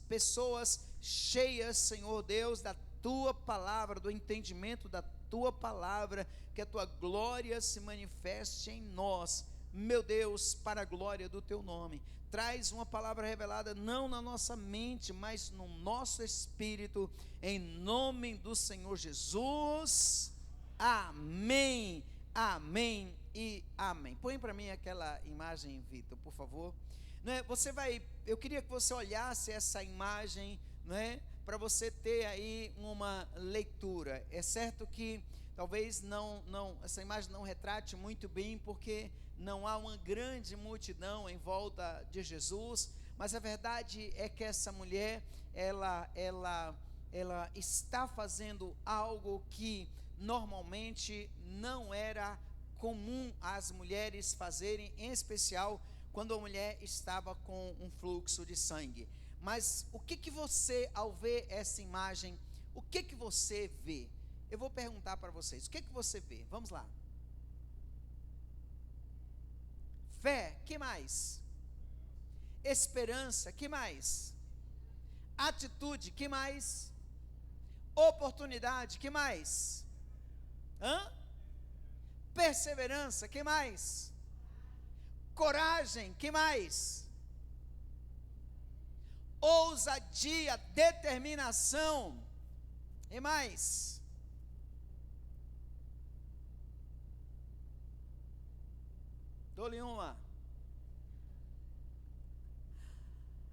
pessoas cheias, Senhor Deus, da tua palavra, do entendimento da tua palavra, que a tua glória se manifeste em nós, meu Deus, para a glória do teu nome. Traz uma palavra revelada não na nossa mente, mas no nosso espírito, em nome do Senhor Jesus. Amém, amém e amém. Põe para mim aquela imagem, Vitor, por favor. Eu queria que você olhasse essa imagem, para você ter aí uma leitura. É certo que talvez essa imagem não retrate muito bem, porque não há uma grande multidão em volta de Jesus, mas a verdade é que essa mulher, ela está fazendo algo que normalmente não era comum as mulheres fazerem, em especial quando a mulher estava com um fluxo de sangue. Mas o que você, ao ver essa imagem, o que você vê? Eu vou perguntar para vocês, o que você vê? Vamos lá. Fé, que mais? Esperança, que mais? Atitude, que mais? Oportunidade, que mais? Perseverança, que mais? Coragem, que mais? Ousadia, determinação, e mais? Dou-lhe uma.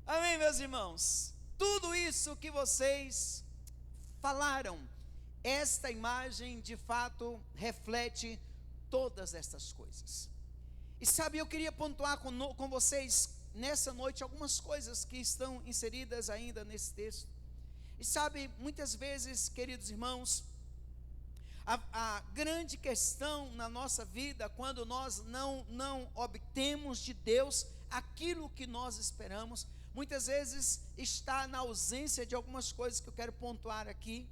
Amém, meus irmãos? Tudo isso que vocês falaram, esta imagem de fato reflete todas estas coisas. E sabe, eu queria pontuar com vocês nessa noite algumas coisas que estão inseridas ainda nesse texto. E sabe, muitas vezes, queridos irmãos, a grande questão na nossa vida, quando nós não obtemos de Deus aquilo que nós esperamos, muitas vezes está na ausência de algumas coisas que eu quero pontuar aqui.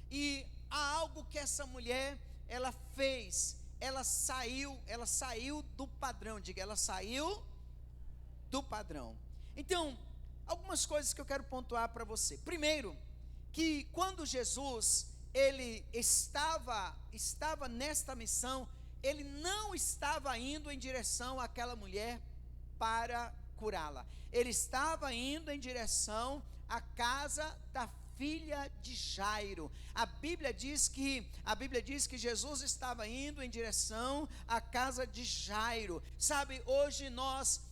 E há algo que essa mulher, ela fez, ela saiu do padrão, diga, ela saiu do padrão. Então, algumas coisas que eu quero pontuar para você. Primeiro, que quando Jesus, ele estava nesta missão, ele não estava indo em direção àquela mulher para curá-la. Ele estava indo em direção à casa da filha de Jairo. A Bíblia diz que Jesus estava indo em direção à casa de Jairo. Sabe, hoje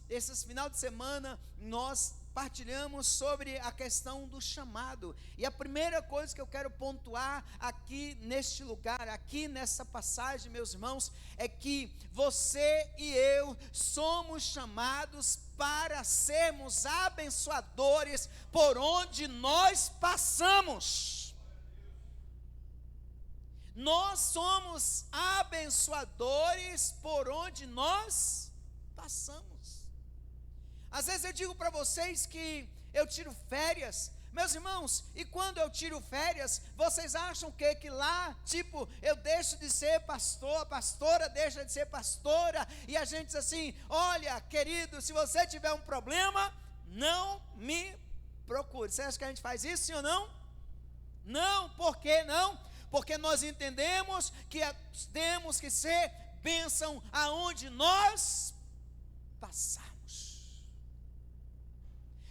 esse final de semana, nós partilhamos sobre a questão do chamado. E a primeira coisa que eu quero pontuar aqui neste lugar, aqui nessa passagem, meus irmãos, é que você e eu somos chamados para sermos abençoadores por onde nós passamos. Nós somos abençoadores por onde nós passamos. Às vezes eu digo para vocês que eu tiro férias, meus irmãos, e quando eu tiro férias, vocês acham que lá, tipo, eu deixo de ser pastor, a pastora deixa de ser pastora, e a gente diz assim, olha, querido, se você tiver um problema, não me procure. Você acha que a gente faz isso, sim ou não? Não, por que não? Porque nós entendemos que temos que ser bênção aonde nós passamos.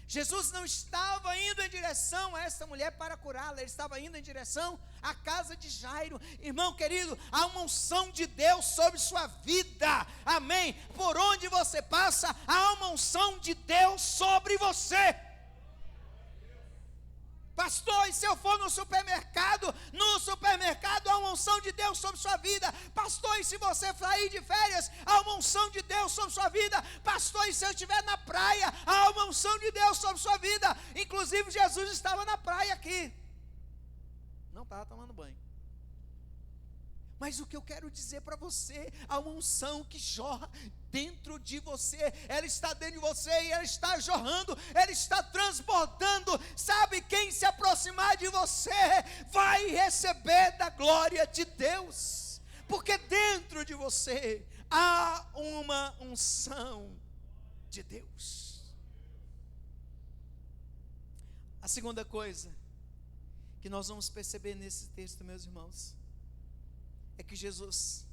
Jesus não estava indo em direção a essa mulher para curá-la, ele estava indo em direção à casa de Jairo. Irmão querido, há uma unção de Deus sobre sua vida, amém? Por onde você passa, há uma unção de Deus sobre você. Pastor, e se eu for no supermercado há uma unção de Deus sobre sua vida. Pastor, e se você sair de férias, há uma unção de Deus sobre sua vida. Pastor, e se eu estiver na praia, há uma unção de Deus sobre sua vida. Inclusive Jesus estava na praia aqui, não estava tomando banho. Mas o que eu quero dizer para você, há uma unção que jorra dentro de você, ela está dentro de você e ela está jorrando, ela está transbordando. Sabe, quem se aproximar de você vai receber da glória de Deus, porque dentro de você há uma unção de Deus. A segunda coisa que nós vamos perceber nesse texto, meus irmãos, é que Jesus,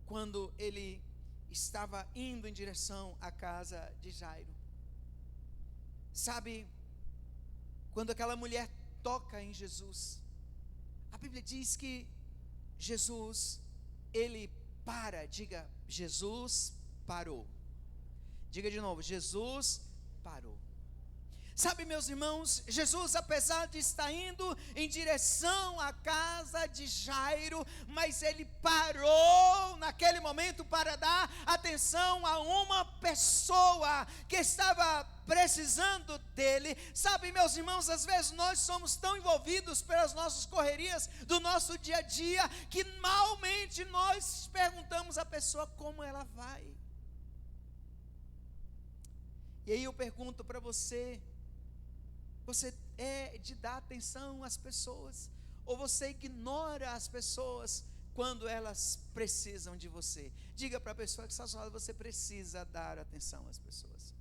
quando ele estava indo em direção à casa de Jairo, sabe, quando aquela mulher toca em Jesus, a Bíblia diz que Jesus, ele para, diga, Jesus parou. Diga de novo, Jesus parou. Sabe, meus irmãos, Jesus, apesar de estar indo em direção à casa de Jairo, mas ele parou naquele momento para dar atenção a uma pessoa que estava precisando dele. Sabe, meus irmãos, às vezes nós somos tão envolvidos pelas nossas correrias do nosso dia a dia, que malmente nós perguntamos à pessoa como ela vai. E aí eu pergunto para você, você é de dar atenção às pessoas, ou você ignora as pessoas quando elas precisam de você? Diga para a pessoa que está ao seu lado, você precisa dar atenção às pessoas.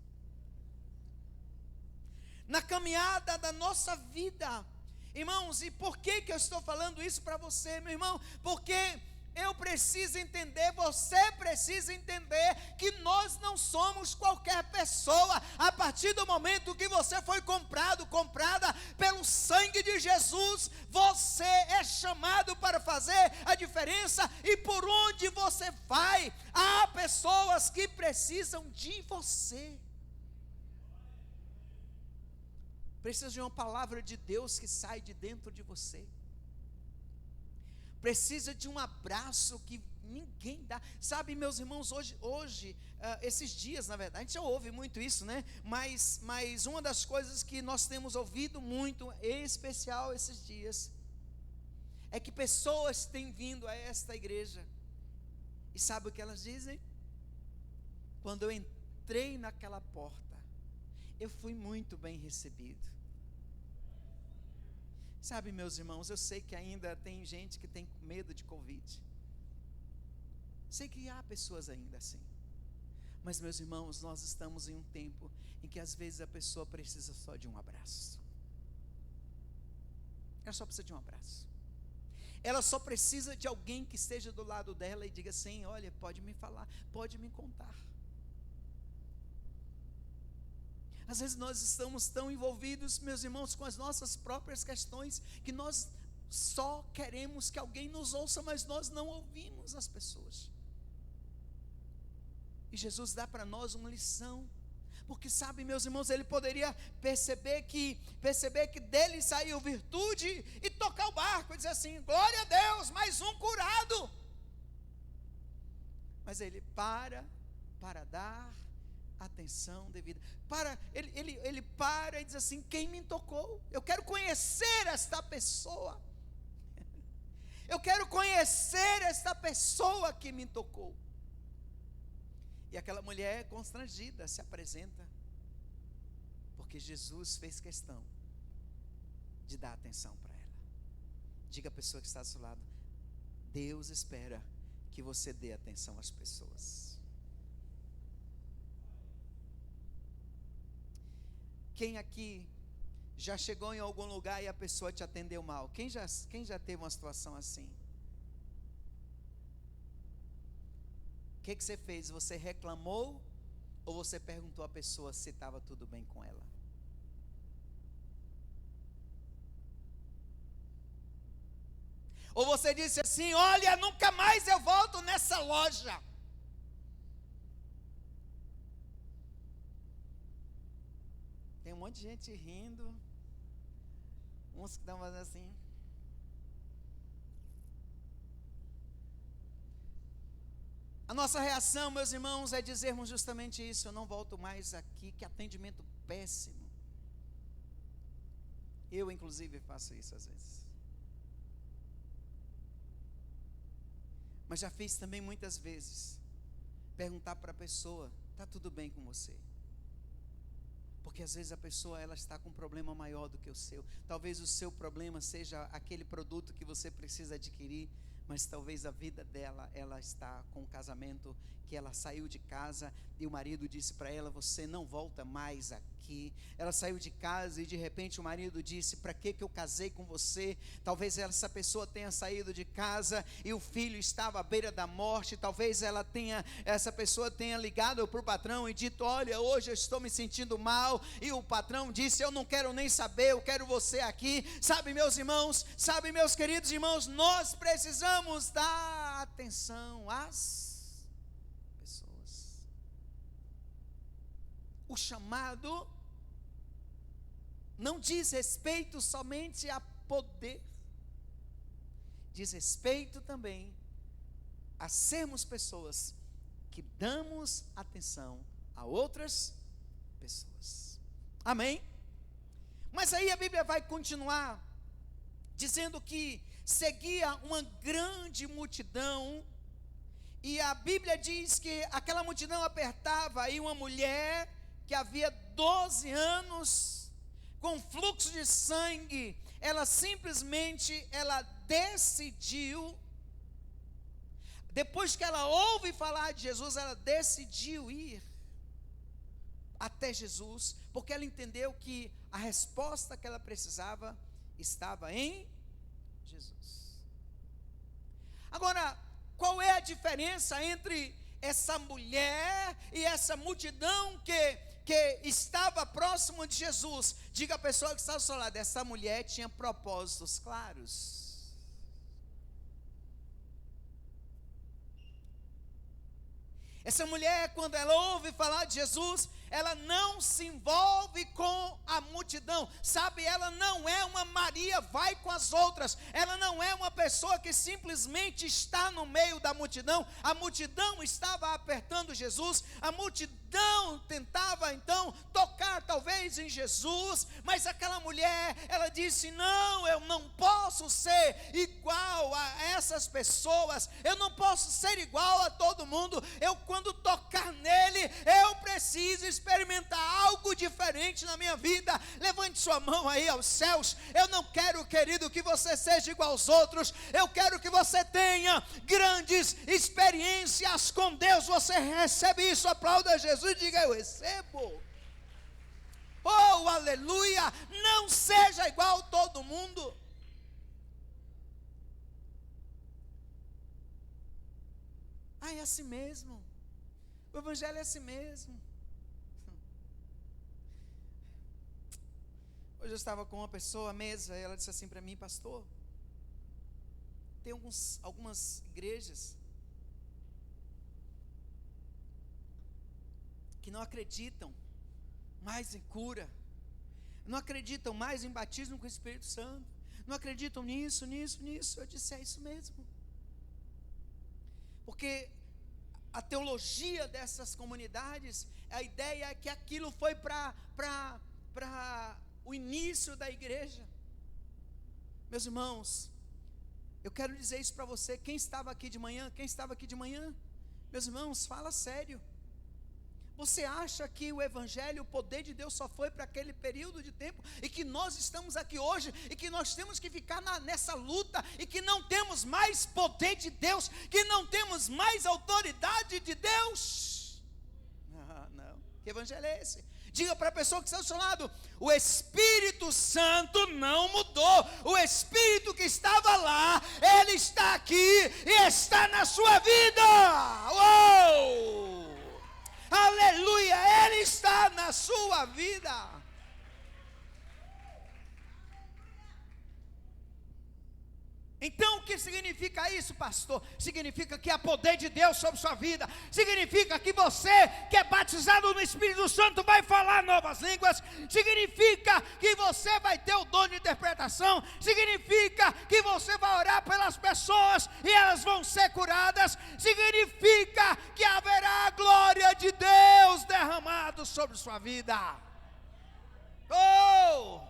Na caminhada da nossa vida, irmãos, e por que eu estou falando isso para você, meu irmão? Porque eu preciso entender, você precisa entender que nós não somos qualquer pessoa. A partir do momento que você foi comprada pelo sangue de Jesus, você é chamado para fazer a diferença, e por onde você vai, há pessoas que precisam de você. Precisa de uma palavra de Deus que sai de dentro de você. Precisa de um abraço que ninguém dá. Sabe, meus irmãos, hoje esses dias, na verdade, a gente já ouve muito isso, né? Mas uma das coisas que nós temos ouvido muito, em especial esses dias, é que pessoas têm vindo a esta igreja, e sabe o que elas dizem? Quando eu entrei naquela porta, eu fui muito bem recebido. Sabe, meus irmãos, eu sei que ainda tem gente que tem medo de Covid. Sei que há pessoas ainda assim. Mas, meus irmãos, nós estamos em um tempo em que às vezes a pessoa precisa só de um abraço. Ela só precisa de um abraço. Ela só precisa de alguém que esteja do lado dela e diga assim: olha, pode me falar, pode me contar. Às vezes nós estamos tão envolvidos, meus irmãos, com as nossas próprias questões, que nós só queremos que alguém nos ouça, mas nós não ouvimos as pessoas. E Jesus dá para nós uma lição, porque sabe, meus irmãos, ele poderia perceber que dele saiu virtude e tocar o barco, e dizer assim: glória a Deus, mais um curado. Mas ele para dar atenção devida. Ele para e diz assim: quem me tocou? Eu quero conhecer esta pessoa. Eu quero conhecer esta pessoa que me tocou. E aquela mulher constrangida se apresenta, porque Jesus fez questão de dar atenção para ela. Diga à pessoa que está do seu lado: Deus espera que você dê atenção às pessoas. Quem aqui já chegou em algum lugar e a pessoa te atendeu mal? Quem já teve uma situação assim? O que você fez? Você reclamou ou você perguntou à pessoa se estava tudo bem com ela? Ou você disse assim: olha, nunca mais eu volto nessa loja. Tem um monte de gente rindo, uns que estão fazendo assim. A nossa reação, meus irmãos, é dizermos justamente isso: eu não volto mais aqui, que atendimento péssimo. Eu, inclusive, faço isso às vezes. Mas já fiz também muitas vezes perguntar para a pessoa: está tudo bem com você? Porque às vezes a pessoa, ela está com um problema maior do que o seu. Talvez o seu problema seja aquele produto que você precisa adquirir, mas talvez a vida dela, ela está com um casamento que ela saiu de casa e o marido disse para ela: você não volta mais aqui. Ela saiu de casa e de repente o marido disse: para que eu casei com você? Talvez essa pessoa tenha saído de casa e o filho estava à beira da morte. Talvez essa pessoa tenha ligado para o patrão e dito: olha, hoje eu estou me sentindo mal. E o patrão disse: eu não quero nem saber, eu quero você aqui. Sabe, meus irmãos, sabe, meus queridos irmãos, nós precisamos dar atenção às pessoas. O chamado não diz respeito somente a poder, diz respeito também a sermos pessoas que damos atenção a outras pessoas. Amém? Mas aí a Bíblia vai continuar dizendo que seguia uma grande multidão, e a Bíblia diz que aquela multidão apertava aí uma mulher que havia 12 anos com fluxo de sangue. Ela simplesmente, ela decidiu, depois que ela ouve falar de Jesus, ela decidiu ir até Jesus, porque ela entendeu que a resposta que ela precisava estava em Jesus. Agora, qual é a diferença entre essa mulher e essa multidão que estava próximo de Jesus? Diga à pessoa que está ao seu lado: essa mulher tinha propósitos claros. Essa mulher, quando ela ouve falar de Jesus, ela não se envolve com a multidão, sabe? Ela não é uma Maria, vai com as outras. Ela não é uma pessoa que simplesmente está no meio da multidão. A multidão estava apertando Jesus, a multidão tentava então tocar talvez em Jesus, mas aquela mulher, ela disse: não, eu não posso ser igual a essas pessoas, eu não posso ser igual a todo mundo. Eu, quando tocar nele, eu preciso experimentar algo diferente na minha vida. Levante sua mão aí aos céus. Eu não quero, querido, que você seja igual aos outros. Eu quero que você tenha grandes experiências com Deus. Você recebe isso? Aplauda Jesus e diga: eu recebo. Oh, aleluia. Não seja igual a todo mundo. É assim mesmo. O evangelho é assim mesmo. Hoje eu estava com uma pessoa à mesa, e ela disse assim para mim: pastor, tem algumas igrejas que não acreditam mais em cura, não acreditam mais em batismo com o Espírito Santo, não acreditam nisso. Eu disse: é isso mesmo, porque a teologia dessas comunidades, a ideia é que aquilo foi para o início da igreja. Meus irmãos, eu quero dizer isso para você. Quem estava aqui de manhã? Meus irmãos, fala sério. Você acha que o evangelho, o poder de Deus só foi para aquele período de tempo, e que nós estamos aqui hoje, e que nós temos que ficar nessa luta, e que não temos mais poder de Deus, que não temos mais autoridade de Deus? Não. Que evangelho é esse? Diga para a pessoa que está ao seu lado: o Espírito Santo não mudou. O Espírito que estava lá, ele está aqui e está na sua vida. Uou! Aleluia, ele está na sua vida. Então, o que significa isso, pastor? Significa que há poder de Deus sobre sua vida. Significa que você, que é batizado no Espírito Santo, vai falar novas línguas. Significa que você vai ter o dom de interpretação. Significa que você vai orar pelas pessoas e elas vão ser curadas. Significa que haverá a glória de Deus derramado sobre sua vida. Oh,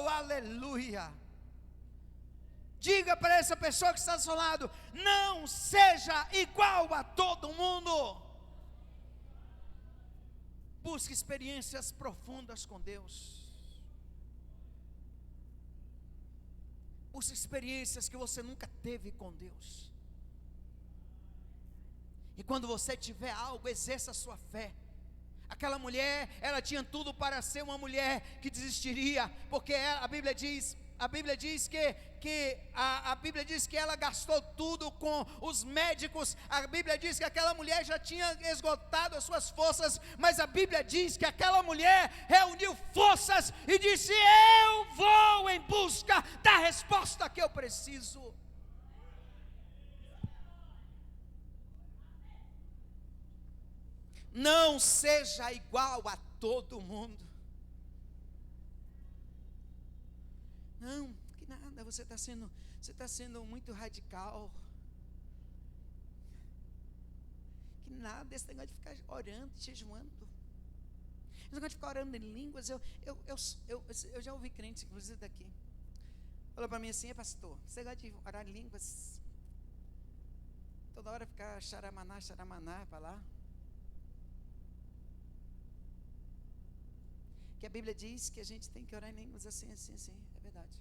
aleluia. Diga para essa pessoa que está ao seu lado: não seja igual a todo mundo. Busque experiências profundas com Deus. Busque experiências que você nunca teve com Deus. E quando você tiver algo, exerça a sua fé. Aquela mulher, ela tinha tudo para ser uma mulher que desistiria, porque a Bíblia diz que ela gastou tudo com os médicos. A Bíblia diz que aquela mulher já tinha esgotado as suas forças, mas a Bíblia diz que aquela mulher reuniu forças e disse: eu vou em busca da resposta que eu preciso. Não seja igual a todo mundo. Não, que nada, você está sendo muito radical. Que nada, esse negócio de ficar orando, jejuando. Esse negócio de ficar orando em línguas, eu já ouvi crentes, inclusive daqui. Falou para mim assim: pastor, esse negócio de orar em línguas, toda hora ficar xaramaná para lá. Que a Bíblia diz que a gente tem que orar em línguas assim, é verdade.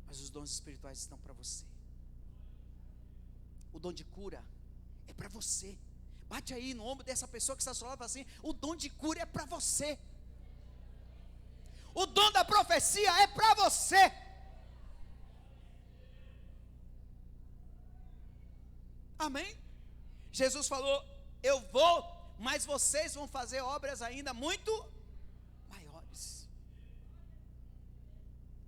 Mas os dons espirituais estão para você. O dom de cura é para você. Bate aí no ombro dessa pessoa que está ao lado assim: o dom de cura é para você. O dom da profecia é para você. Amém? Jesus falou: eu vou, mas vocês vão fazer obras ainda muito maiores.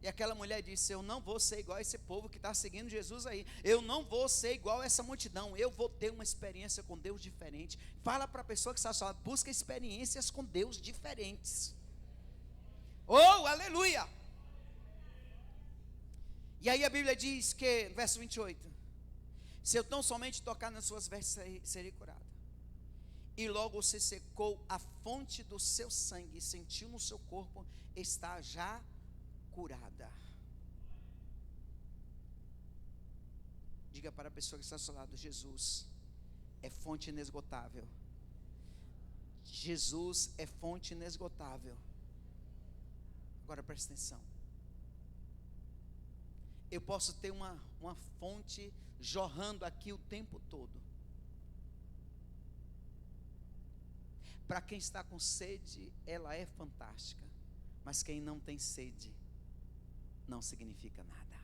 E aquela mulher disse: eu não vou ser igual a esse povo que está seguindo Jesus aí. Eu não vou ser igual a essa multidão. Eu vou ter uma experiência com Deus diferente. Fala para a pessoa que está só, busca experiências com Deus diferentes. Oh, aleluia! E aí a Bíblia diz que, verso 28, se eu tão somente tocar nas suas vestes, serei curado. E logo se secou a fonte do seu sangue, e sentiu no seu corpo, está já curada. Diga para a pessoa que está ao seu lado: Jesus é fonte inesgotável. Jesus é fonte inesgotável. Agora presta atenção. Eu posso ter uma fonte jorrando aqui o tempo todo. Para quem está com sede, ela é fantástica. Mas quem não tem sede, não significa nada.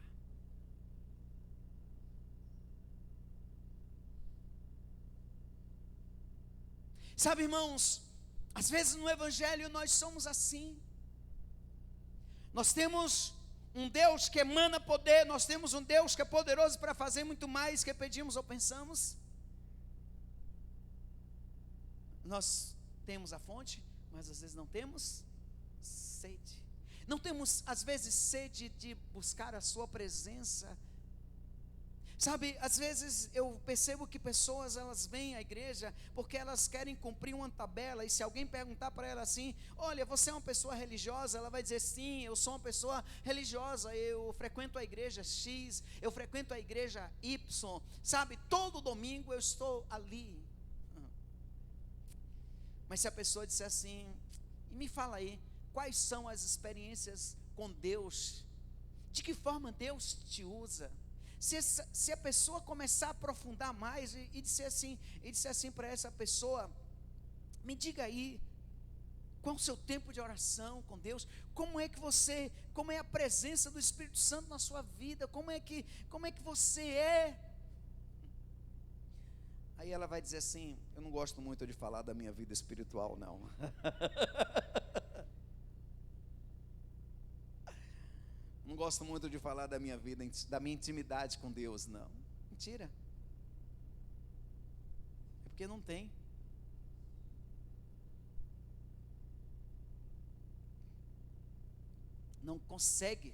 Sabe, irmãos, às vezes no Evangelho nós somos assim. Nós temos um Deus que emana poder, nós temos um Deus que é poderoso para fazer muito mais que pedimos ou pensamos. Nós temos a fonte, mas às vezes não temos sede. Não temos às vezes sede de buscar a sua presença. Sabe, às vezes eu percebo que pessoas, elas vêm à igreja porque elas querem cumprir uma tabela. E se alguém perguntar para ela assim: olha, você é uma pessoa religiosa? Ela vai dizer: sim, eu sou uma pessoa religiosa, eu frequento a igreja X, eu frequento a igreja Y. Sabe, todo domingo eu estou ali. Mas se a pessoa disser assim: e me fala aí, quais são as experiências com Deus? De que forma Deus te usa? Se a pessoa começar a aprofundar mais e disser assim para essa pessoa: me diga aí, qual o seu tempo de oração com Deus? Como é a presença do Espírito Santo na sua vida? Como é que você é? Aí ela vai dizer assim: eu não gosto muito de falar da minha vida espiritual, não. Não gosto muito de falar da minha vida, da minha intimidade com Deus, não. Mentira. É porque não tem. Não consegue.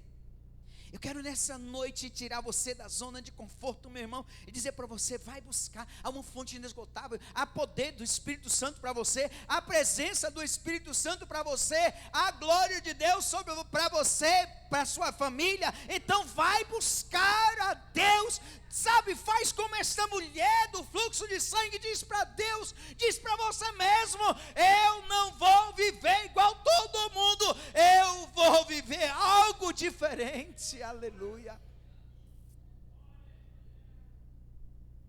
Eu quero nessa noite tirar você da zona de conforto, meu irmão, e dizer para você: vai buscar. Há uma fonte inesgotável, há poder do Espírito Santo para você, a presença do Espírito Santo para você, a glória de Deus para você, para a sua família. Então vai buscar a Deus. Sabe, faz como esta mulher do fluxo de sangue, diz para Deus, diz para você mesmo: eu não vou viver igual todo mundo, eu vou viver algo diferente. Aleluia.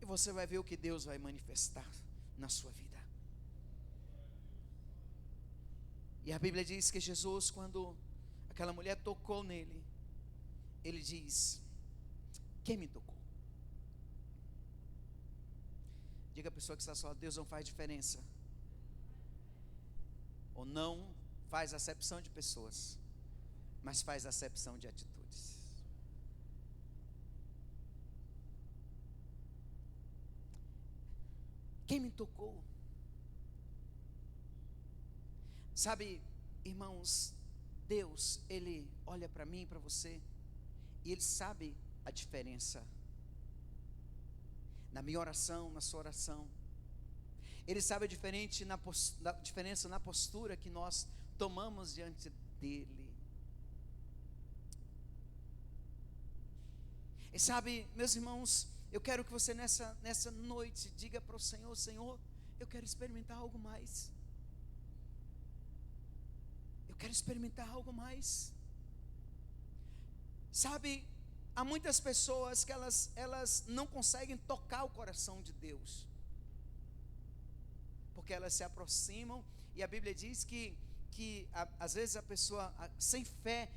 você vai ver o que Deus vai manifestar na sua vida. E a Bíblia diz que Jesus, quando aquela mulher tocou nele, ele diz: quem me tocou? Diga à pessoa que está só: Deus não faz diferença, ou não faz acepção de pessoas, mas faz acepção de atitudes. Quem me tocou? Sabe, irmãos, Deus, Ele olha para mim e para você, e Ele sabe a diferença na minha oração, na sua oração. Ele sabe a diferença na postura que nós tomamos diante dEle. E sabe, meus irmãos, eu quero que você nessa noite diga para o Senhor: Senhor, eu quero experimentar algo mais. Eu quero experimentar algo mais. Sabe, há muitas pessoas que elas não conseguem tocar o coração de Deus, porque elas se aproximam, e a Bíblia diz que às vezes a pessoa sem fé,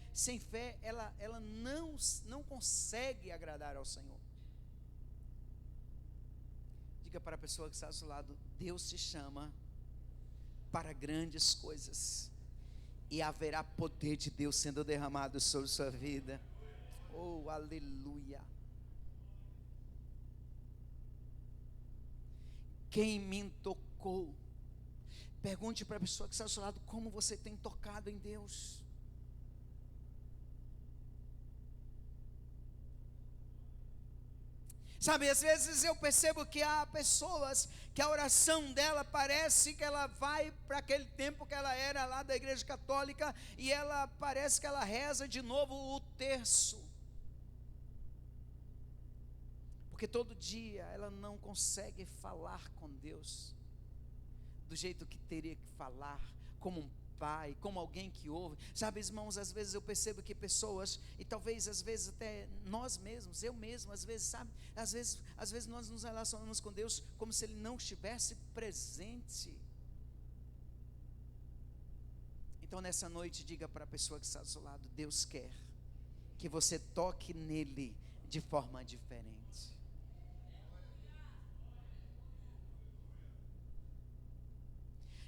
ela não consegue agradar ao Senhor. Diga para a pessoa que está ao seu lado: Deus te chama para grandes coisas, e haverá poder de Deus sendo derramado sobre sua vida. Oh, aleluia. Quem me tocou? Pergunte para a pessoa que está ao seu lado: como você tem tocado em Deus? Sabe, às vezes eu percebo que há pessoas que a oração dela parece que ela vai para aquele tempo que ela era lá da igreja católica, e ela parece que ela reza de novo o terço, porque todo dia ela não consegue falar com Deus do jeito que teria que falar, como um pai, como alguém que ouve. Sabe, irmãos, às vezes eu percebo que pessoas, e talvez às vezes até nós mesmos, eu mesmo, às vezes, sabe, às vezes nós nos relacionamos com Deus como se Ele não estivesse presente. Então nessa noite, diga para a pessoa que está do seu lado: Deus quer que você toque nele de forma diferente.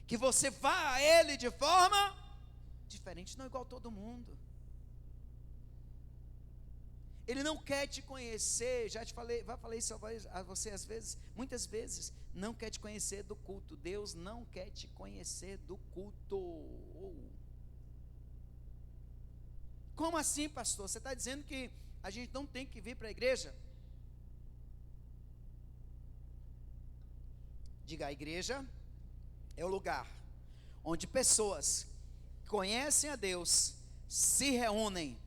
Que você vá a Ele de forma diferente, não igual todo mundo. Ele não quer te conhecer, já falei isso a você às vezes, muitas vezes, não quer te conhecer do culto. Deus não quer te conhecer do culto. Como assim, pastor? Você está dizendo que a gente não tem que vir para a igreja? Diga: a igreja é o lugar onde pessoas que conhecem a Deus se reúnem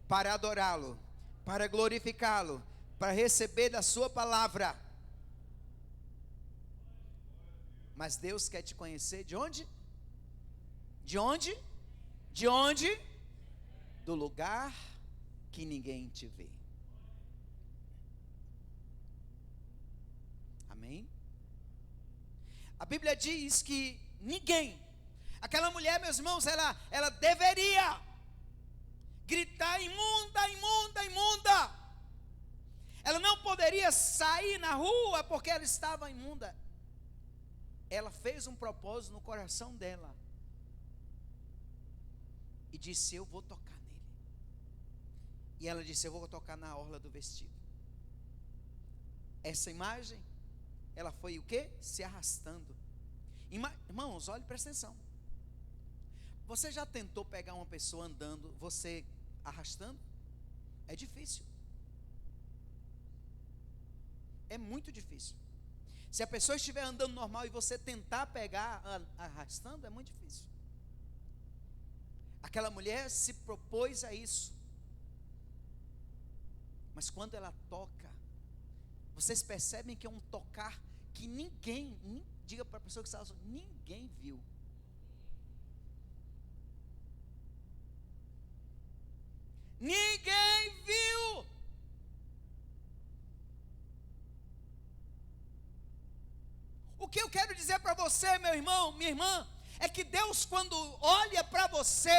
para adorá-lo, para glorificá-lo, para receber da sua palavra. Mas Deus quer te conhecer de onde? De onde? De onde? Do lugar que ninguém te vê. Amém? A Bíblia diz que ninguém, aquela mulher, meus irmãos, ela deveria gritar: imunda, imunda, imunda. Ela não poderia sair na rua porque ela estava imunda. Ela fez um propósito no coração dela e disse: eu vou tocar nele. E ela disse: eu vou tocar na orla do vestido. Essa imagem, ela foi o quê? Se arrastando. Irmãos, olhe, presta atenção. Você já tentou pegar uma pessoa andando, você arrastando? É difícil. É muito difícil. Se a pessoa estiver andando normal e você tentar pegar arrastando, é muito difícil. Aquela mulher se propôs a isso. Mas quando ela toca, vocês percebem que é um tocar que diga para a pessoa que está, ninguém viu. Ninguém viu. O que eu quero dizer para você, meu irmão, minha irmã, é que Deus, quando olha para você,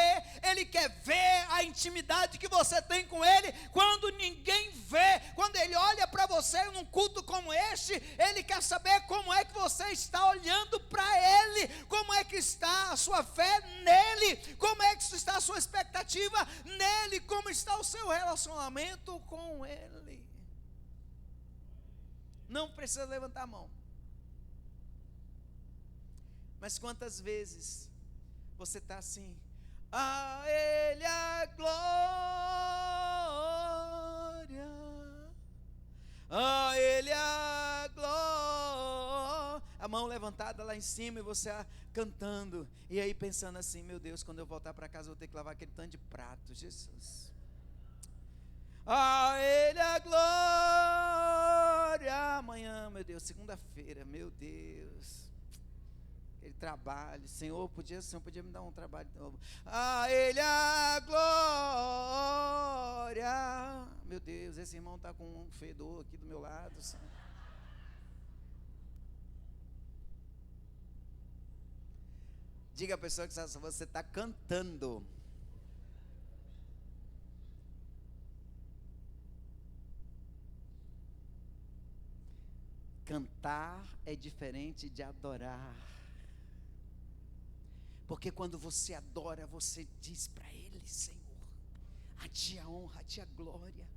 Ele quer ver a intimidade que você tem com Ele, quando ninguém vê. Quando Ele olha para você num culto como este, Ele quer saber como é que você está olhando para Ele, como é que está a sua fé nele, como é que está a sua expectativa nele, como está o seu relacionamento com Ele. Não precisa levantar a mão. Mas quantas vezes você está assim, a Ele a glória, a Ele a glória, a mão levantada lá em cima e você cantando, e aí pensando assim, meu Deus, quando eu voltar para casa eu vou ter que lavar aquele tanto de prato, Jesus. A Ele a glória, amanhã, meu Deus, segunda-feira, meu Deus. Aquele trabalho, o Senhor podia me dar um trabalho novo. A Ele a glória. Meu Deus, esse irmão está com um fedor aqui do meu lado. Senhor. Diga a pessoa que você está cantando. Cantar é diferente de adorar. Porque quando você adora, você diz para Ele, Senhor, a Ti a honra, a Ti a glória.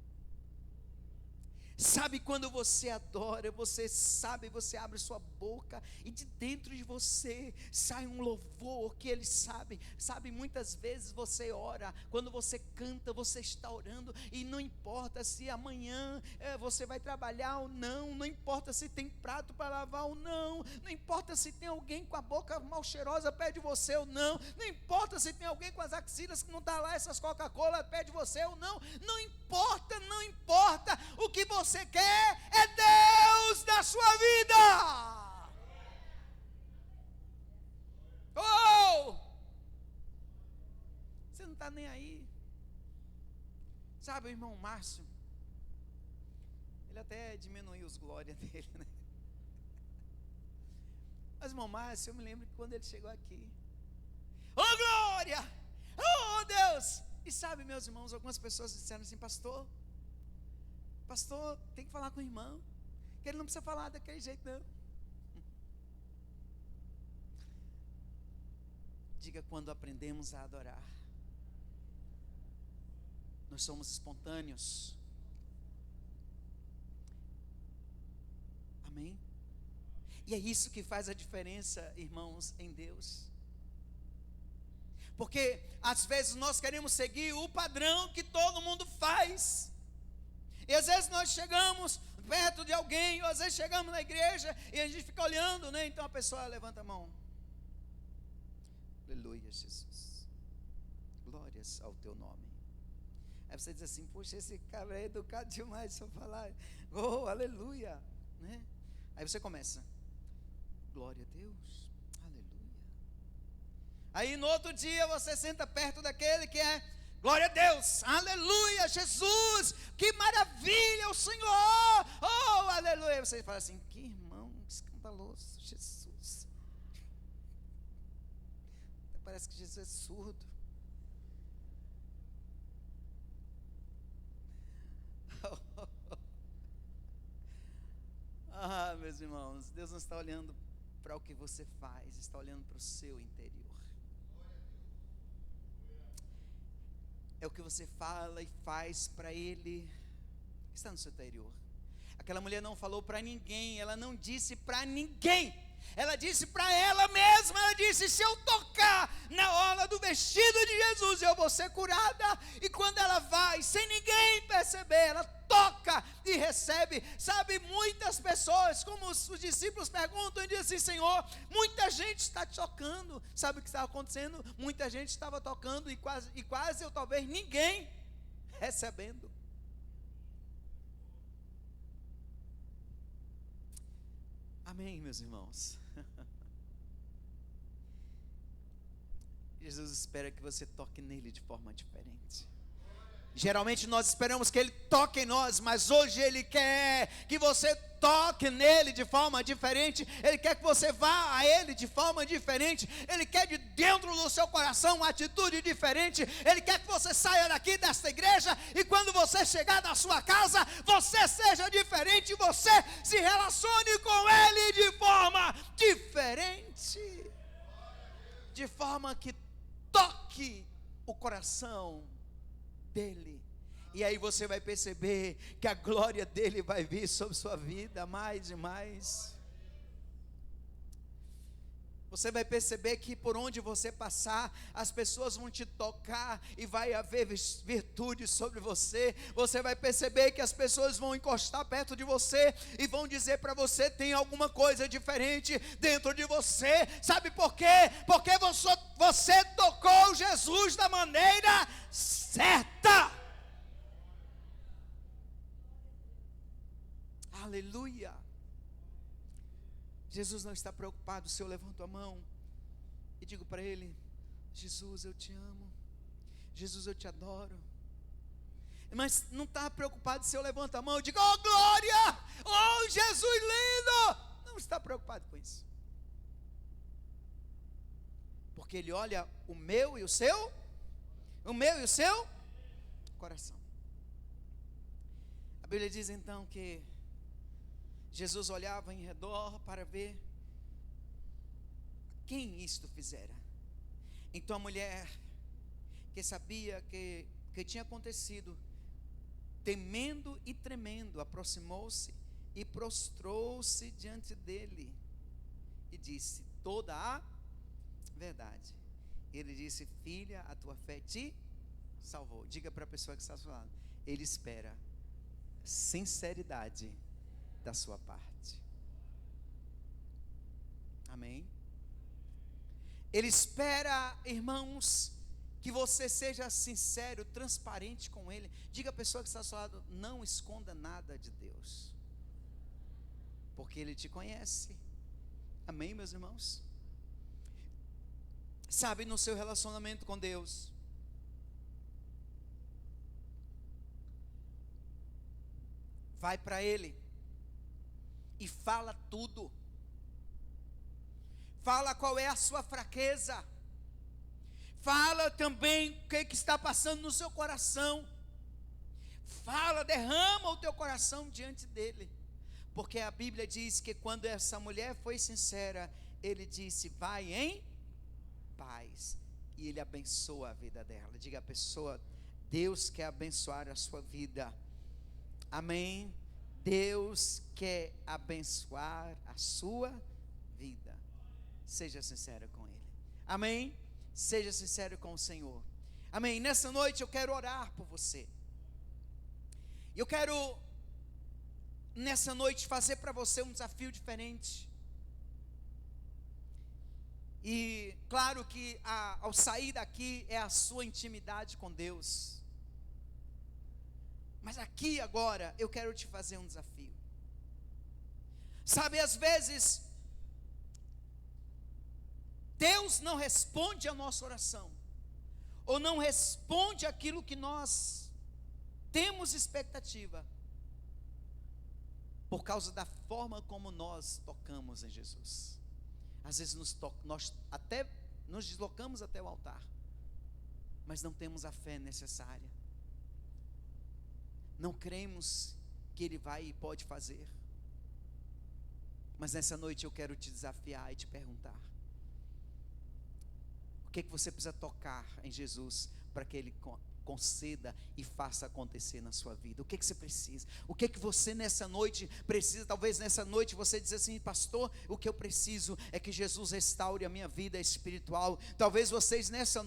Sabe, quando você adora, você sabe, você abre sua boca e de dentro de você sai um louvor que Ele sabe. Sabe, muitas vezes você ora, quando você canta, você está orando e não importa se amanhã você vai trabalhar ou não, não importa se tem prato para lavar ou não, não importa se tem alguém com a boca mal cheirosa perto de você ou não, não importa se tem alguém com as axilas que não está lá, essas Coca-Cola perto de você ou não, não importa, não importa, o que você quer é Deus na sua vida. Oh! Você não está nem aí. Sabe o irmão Márcio? Ele até diminuiu os glórias dele, né? Mas irmão Márcio, eu me lembro que quando ele chegou aqui, oh glória! Oh Deus! E sabe, meus irmãos, algumas pessoas disseram assim, pastor, tem que falar com o irmão, que ele não precisa falar daquele jeito não. Diga, quando aprendemos a adorar, nós somos espontâneos. Amém? E é isso que faz a diferença, irmãos, em Deus. Porque às vezes nós queremos seguir o padrão que todo mundo faz. E às vezes nós chegamos perto de alguém, ou às vezes chegamos na igreja e a gente fica olhando, né? Então a pessoa levanta a mão. Aleluia, Jesus. Glórias ao teu nome. Aí você diz assim, poxa, esse cara é educado demais se eu falar. Oh, aleluia, né? Aí você começa. Glória a Deus. Aleluia. Aí no outro dia você senta perto daquele que é glória a Deus, aleluia, Jesus, que maravilha o Senhor, oh, aleluia. Você fala assim, que irmão escandaloso, Jesus. Parece que Jesus é surdo. Ah, meus irmãos, Deus não está olhando para o que você faz, está olhando para o seu interior. É o que você fala e faz para Ele, está no seu interior. Aquela mulher não falou para ninguém, ela não disse para ninguém, ela disse para ela mesma, ela disse, se eu tocar na orla do vestido de Jesus, eu vou ser curada. E quando ela vai, sem ninguém perceber, ela toca e recebe. Sabe, muitas pessoas, como os discípulos perguntam e dizem assim, Senhor, muita gente está te tocando. Sabe o que estava acontecendo? Muita gente estava tocando e quase ou talvez ninguém recebendo. Amém, meus irmãos. Jesus espera que você toque nele de forma diferente. Geralmente nós esperamos que Ele toque em nós, mas hoje Ele quer que você toque nele de forma diferente. Ele quer que você vá a Ele de forma diferente. Ele quer de dentro do seu coração uma atitude diferente. Ele quer que você saia daqui desta igreja e quando você chegar na sua casa, você seja diferente, você se relacione com Ele de forma diferente, de forma que toque o coração dele. E aí você vai perceber que a glória dele vai vir sobre sua vida mais e mais. Você vai perceber que por onde você passar, as pessoas vão te tocar e vai haver virtude sobre você. Você vai perceber que as pessoas vão encostar perto de você e vão dizer para você: tem alguma coisa diferente dentro de você. Sabe por quê? Porque você tocou Jesus da maneira certa. Aleluia. Jesus não está preocupado se eu levanto a mão e digo para Ele: Jesus, eu te amo, Jesus, eu te adoro. Mas não está preocupado se eu levanto a mão e digo: oh glória, oh Jesus lindo. Não está preocupado com isso, porque Ele olha o meu e o seu coração. A Bíblia diz então que Jesus olhava em redor para ver quem isto fizera. Então a mulher, que sabia que tinha acontecido, temendo e tremendo, aproximou-se e prostrou-se diante dele e disse toda a verdade. Ele disse: filha, a tua fé te salvou. Diga para a pessoa que está ao seu lado: Ele espera sinceridade da sua parte. Amém? Ele espera, irmãos, que você seja sincero, transparente com Ele. Diga à pessoa que está ao seu lado: não esconda nada de Deus, porque Ele te conhece. Amém, meus irmãos? Sabe, no seu relacionamento com Deus, vai para Ele e fala tudo. Fala qual é a sua fraqueza. Fala também o que está passando no seu coração. Fala, derrama o teu coração diante dele. Porque a Bíblia diz que quando essa mulher foi sincera, ele disse: vai em paz. E ele abençoa a vida dela. Diga à pessoa: Deus quer abençoar a sua vida. Amém? Deus quer abençoar a sua vida. Seja sincero com Ele. Amém? Seja sincero com o Senhor. Amém? Nessa noite eu quero orar por você. Eu quero, nessa noite, fazer para você um desafio diferente. E claro que ao sair daqui é a sua intimidade com Deus. Mas aqui agora eu quero te fazer um desafio. Sabe, às vezes Deus não responde a nossa oração, ou não responde aquilo que nós temos expectativa, por causa da forma como nós tocamos em Jesus. Às vezes nós até nos deslocamos até o altar, mas não temos a fé necessária. Não cremos que Ele vai e pode fazer. Mas nessa noite eu quero te desafiar e te perguntar: o que você precisa tocar em Jesus para que Ele conceda e faça acontecer na sua vida? O que você precisa? O que você nessa noite precisa? Talvez nessa noite você diz assim: pastor, o que eu preciso é que Jesus restaure a minha vida espiritual. Talvez você nessa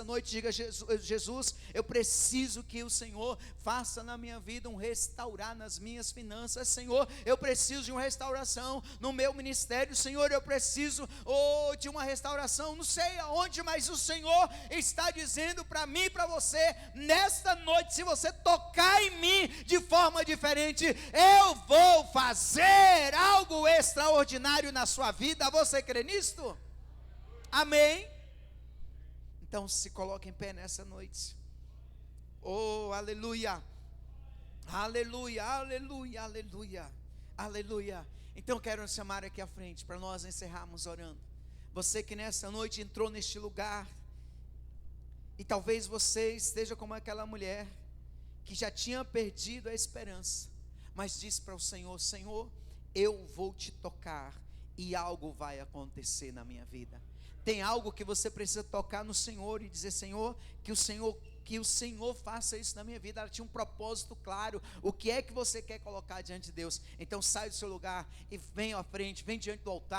noite diga: Jesus, eu preciso que o Senhor faça na minha vida um restaurar nas minhas finanças. Senhor, eu preciso de uma restauração no meu ministério. Senhor, eu preciso de uma restauração, não sei aonde, mas o Senhor está dizendo para mim e para você: nesta noite, se você tocar em mim de forma diferente, eu vou fazer algo extraordinário na sua vida. Você crê nisto? Amém? Então se coloque em pé nessa noite. Oh, aleluia. Aleluia, aleluia, aleluia, aleluia. Então quero chamar aqui à frente para nós encerrarmos orando. Você que nessa noite entrou neste lugar, e talvez você esteja como aquela mulher que já tinha perdido a esperança, mas disse para o Senhor: Senhor, eu vou te tocar e algo vai acontecer na minha vida. Tem algo que você precisa tocar no Senhor e dizer: Senhor, que o Senhor faça isso na minha vida. Ela tinha um propósito claro. O que é que você quer colocar diante de Deus? Então sai do seu lugar e vem à frente, vem diante do altar.